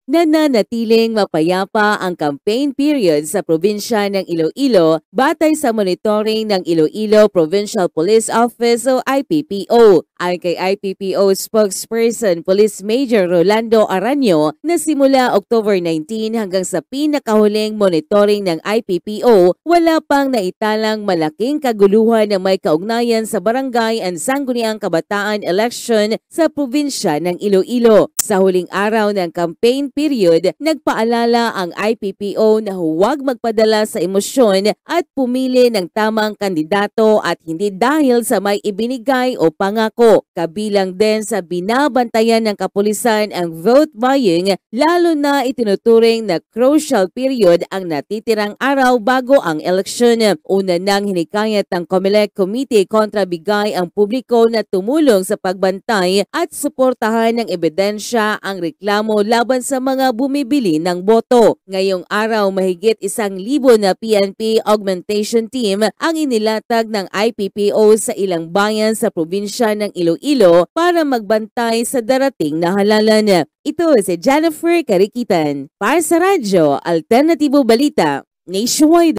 Nananatiling mapayapa ang campaign period sa probinsya ng Iloilo batay sa monitoring ng Iloilo Provincial Police Office o IPPO. Ayon kay IPPO spokesperson Police Major Rolando Aranyo na simula October 19 hanggang sa pinakahuling monitoring ng IPPO, wala pang naitalang malaking kaguluhan na may kaugnayan sa barangay and sangguniang kabataan election sa probinsya ng Iloilo. Sa huling araw ng campaign period, nagpaalala ang IPPO na huwag magpadala sa emosyon at pumili ng tamang kandidato at hindi dahil sa may ibinigay o pangako. Kabilang din sa binabantayan ng kapulisan ang vote buying, lalo na itinuturing na crucial period ang natitirang araw bago ang eleksyon. Una nang hinikayat ng COMELEC Committee kontra Bigay ang publiko na tumulong sa pagbantay at suportahan ng ebidensya ang reklamo laban sa mga bumibili ng boto. Ngayong araw, mahigit 1,000 na PNP augmentation team ang inilatag ng IPPO sa ilang bayan sa probinsya ng Iloilo para magbantay sa darating na halalan. Ito si Jennifer Cariquitan para sa Radyo Alternatibo Balita Nationwide.